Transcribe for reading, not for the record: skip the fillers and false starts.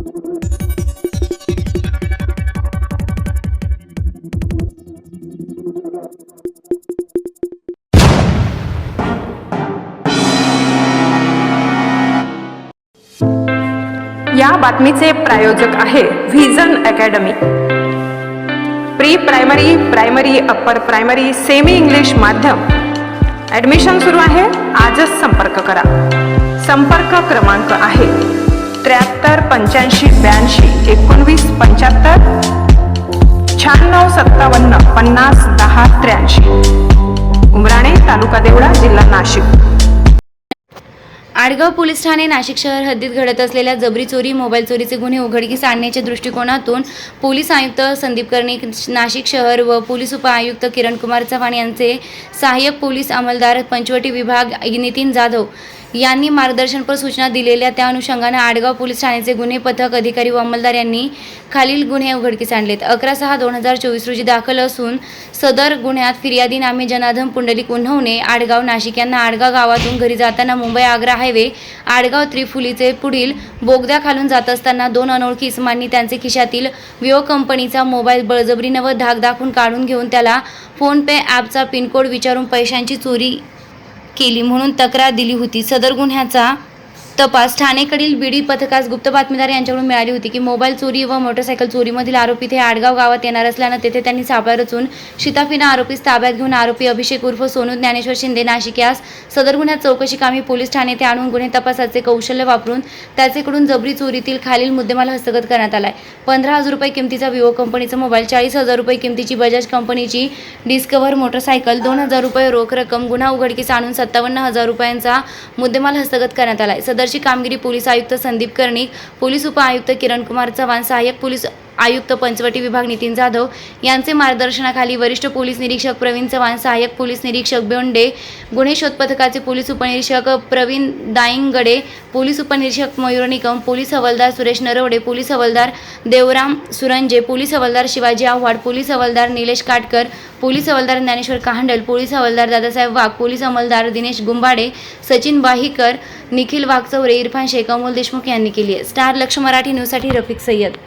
या बातमीचे प्रायोजक आहे vision academy. Pre primary, primary, upper primary, semi English माध्यम ॲडमिशन सुरू आहे। आजच संपर्क करा। संपर्क क्रमांक आहे 73 85 82 19 75 96 57 50 10 83। उमराणे, तालुका देवळा, जिल्हा नाशिक। आडगाव पोलीस ठाणे नाशिक शहर हद्दीत घडत असलेल्या जबरी चोरी, मोबाईल चोरीचे गुन्हे उघडकीस आणण्याच्या दृष्टिकोनातून पोलीस आयुक्त संदीप कर्णिक, नाशिक शहर व पोलीस उपआयुक्त किरण कुमार चव्हाण यांचे सहाय्यक पोलीस अंमलदार पंचवटी विभाग नितीन जाधव यांनी मार्गदर्शनपर सूचना दिलेल्या त्या अनुषंगाने आडगाव पोलीस ठाण्याचे गुन्हे पथक अधिकारी व अंमलदार यांनी खालील गुन्हे उघडकीस आणलेत। 11/6/2024 रोजी दाखल असून सदर गुन्ह्यात फिर्यादी नामे जनार्दन पुंडलिक उन्हवणे, आडगाव नाशिक यांना आडगाव गावातून घरी जाताना मुंबई आग्रा हायवे आडगाव त्रिफुलीचे पुढील बोगद्याखालून जात असताना 2 अनोळखी इसमांनी त्यांचे खिशातील विवो कंपनीचा मोबाईल बळजबरीने व धाक दाखवून काढून घेऊन त्याला फोनपे ॲपचा पिनकोड विचारून पैशांची चोरी केली म्हणून तक्रार दिली होती। सदर गुन्ह्याचा तपास ठाणेकडील बीडी पथकास गुप्त बातमीदार यांच्याकडून मिळाली होती की मोबाईल चोरी व मोटरसायकल चोरीमधील आरोपी ते आडगाव गावात येणार असल्यानं तेथे त्यांनी सापळा रचून शिताफीनं आरोपीस ताब्यात घेऊन आरोपी अभिषेक उर्फ सोनू ज्ञानेश्वर शिंदे नाशिक यास सदर गुन्ह्यात चौकशी कामी पोलीस ठाणे येथे आणून गुन्हे तपासाचे कौशल्य वापरून त्याचेकडून जबरी चोरीतील खालील मुद्देमाल हस्तगत करण्यात आलाय। 15,000 रुपये किमतीचा विवो कंपनीचा मोबाईल, 40,000 रुपये किमतीची बजाज कंपनीची डिस्कव्हर मोटरसायकल, 2,000 रुपये रोख रक्कम, गुन्हा उघडकीस आणून 57,000 रुपयांचा मुद्देमाल हस्तगत करण्यात आलाय। सदरची कामगिरी पोलीस आयुक्त संदीप कर्णिक, पोलीस उपआयुक्त किरण कुमार चव्हाण, सहाय्यक पोलीस आयुक्त पंचवटी विभाग नितीन जाधव यांचे मार्गदर्शनाखाली वरिष्ठ पोलीस निरीक्षक प्रवीण चव्हाण, सहाय्यक पोलीस निरीक्षक बेंडे, गुन्हे शोध पथकाचे पोलीस उपनिरीक्षक प्रवीण दाईंगडे, पोलीस उपनिरीक्षक मयूर निकम, पोलीस हवालदार सुरेश नरवडे, पोलीस हवालदार देवराम सुरंजे, पोलीस हवालदार शिवाजी आव्हाड, पोलीस हवालदार निलेश काटकर, पोलीस हवालदार ज्ञानेश्वर काहंडल, पोलीस हवालदार दादासाहेब वाघ, पोलीस अंमलदार दिनेश गुंबाडे, सचिन बाहीकर, निखिल वाघचौरे, इरफान शेख, अमोल देशमुख यांनी केली आहे। स्टार लक्ष मराठी न्यूजसाठी रफिक सय्यद।